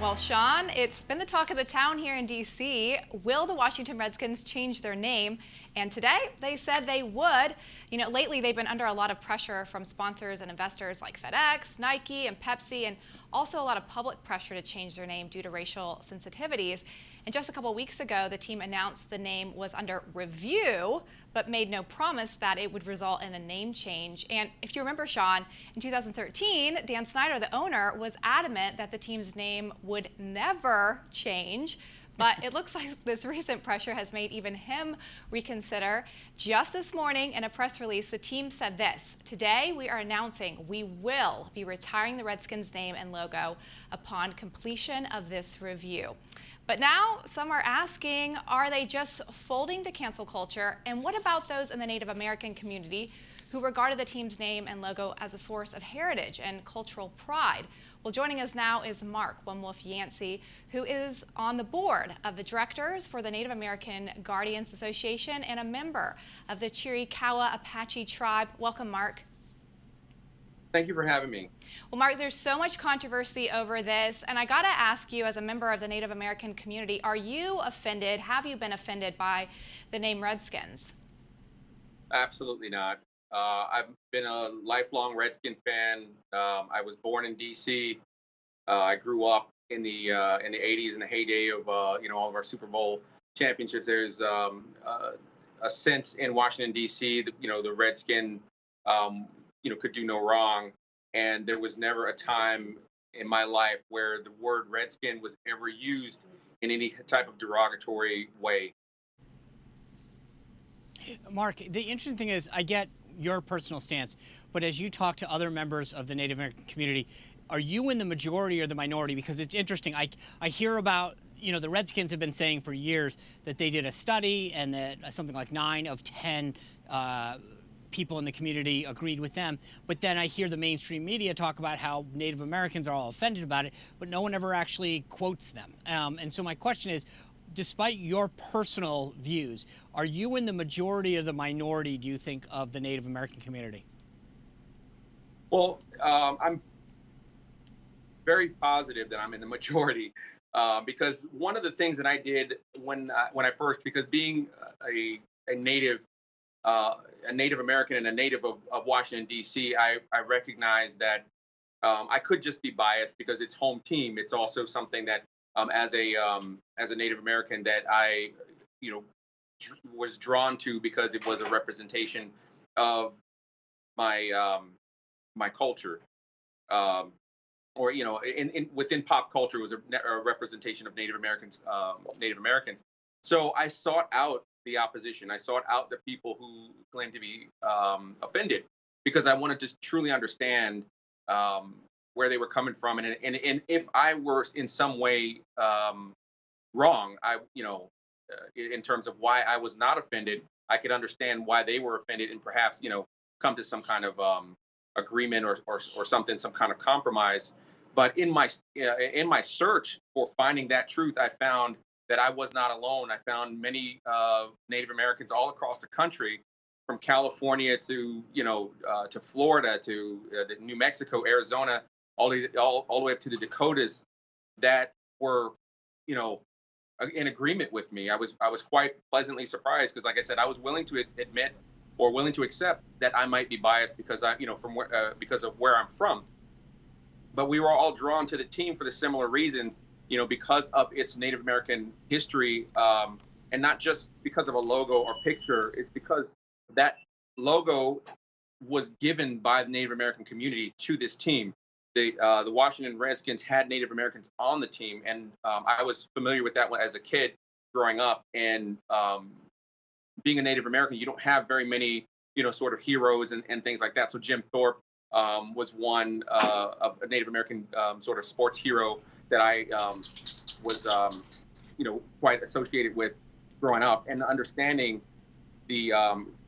Well, Sean, it's been the talk of the town here in D.C. Will the Washington Redskins change their name? And today they said they would. Lately they've been under a lot of pressure from sponsors and investors like FedEx, Nike, and Pepsi, and also a lot of public pressure to change their name due to racial sensitivities. And just a couple weeks ago, the team announced the name was under review, but made no promise that it would result in a name change. And if you remember, Sean, in 2013, Dan Snyder, the owner, was adamant that the team's name would never change. But it looks like this recent pressure has made even him reconsider. Just this morning, in a press release, the team said this: "Today, we are announcing we will be retiring the Redskins name and logo upon completion of this review." But now some are asking, are they just folding to cancel culture? And what about those in the Native American community who regarded the team's name and logo as a source of heritage and cultural pride? Well, joining us now is Mark Yancey, who is on the board of the directors for the Native American Guardians Association and a member of the Chiricahua Apache tribe. Welcome, Mark. Thank you for having me. Well, Mark, there's so much controversy over this, and I got to ask you, as a member of the Native American community, are you offended? Have you been offended by the name Redskins? Absolutely not. I've been a lifelong Redskin fan. I was born in D.C. I grew up in the '80s in the heyday of all of our Super Bowl championships. There's a sense in Washington D.C. that the Redskin could do no wrong, and there was never a time in my life where the word Redskin was ever used in any type of derogatory way. Mark, the interesting thing is, I get your personal stance, but as you talk to other members of the Native American community, are you in the majority or the minority? Because it's interesting. I hear about, the Redskins have been saying for years that they did a study and that something like 9 of 10 people in the community agreed with them. But then I hear the mainstream media talk about how Native Americans are all offended about it, but no one ever actually quotes them. And so my question is, despite your personal views, are you in the majority or the minority, do you think, of the Native American community? Well, I'm very positive that I'm in the majority because one of the things that I did when I first, because being a native American and a native of Washington D.C., I recognized that I could just be biased because it's home team. It's also something that as a Native American that I was drawn to because it was a representation of my my culture, or within pop culture it was a representation of Native Americans. So I sought out the opposition. I sought out the people who claimed to be offended because I wanted to truly understand where they were coming from, and if I were in some way wrong, in terms of why I was not offended, I could understand why they were offended, and perhaps come to some kind of agreement or something, some kind of compromise. But in my search for finding that truth, I found that I was not alone. I found many Native Americans all across the country, from California to to Florida to New Mexico, Arizona, all the way up to the Dakotas, that were in agreement with me. I was quite pleasantly surprised because, like I said, I was willing to admit or willing to accept that I might be biased because because of where I'm from. But we were all drawn to the team for the similar reasons, because of its Native American history, and not just because of a logo or picture. It's because that logo was given by the Native American community to this team. The Washington Redskins had Native Americans on the team, and I was familiar with that as a kid growing up. And being a Native American, you don't have very many, sort of heroes and things like that. So Jim Thorpe was one of a Native American sort of sports hero that I was, quite associated with growing up, and understanding the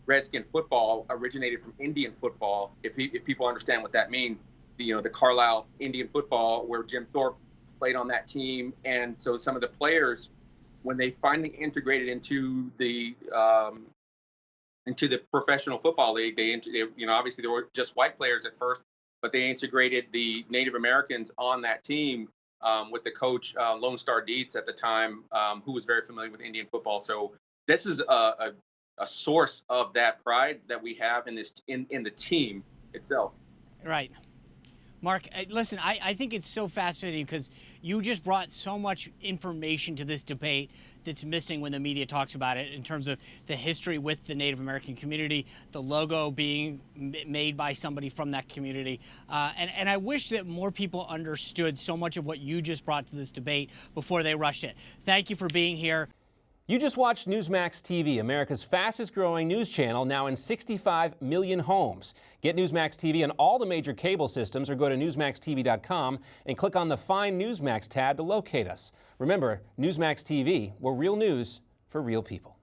Redskin football originated from Indian football. If people understand what that means, the Carlisle Indian football, where Jim Thorpe played on that team. And so some of the players, when they finally integrated into the professional football league, they obviously there were just white players at first, but they integrated the Native Americans on that team with the coach Lone Star Dietz at the time, who was very familiar with Indian football. So this is a source of that pride that we have in this in the team itself. Right. Mark, listen, I think it's so fascinating because you just brought so much information to this debate that's missing when the media talks about it, in terms of the history with the Native American community, the logo being made by somebody from that community. And I wish that more people understood so much of what you just brought to this debate before they rushed it. Thank you for being here. You just watched Newsmax TV, America's fastest growing news channel, now in 65 million homes. Get Newsmax TV on all the major cable systems, or go to newsmaxtv.com and click on the Find Newsmax tab to locate us. Remember, Newsmax TV, we're real news for real people.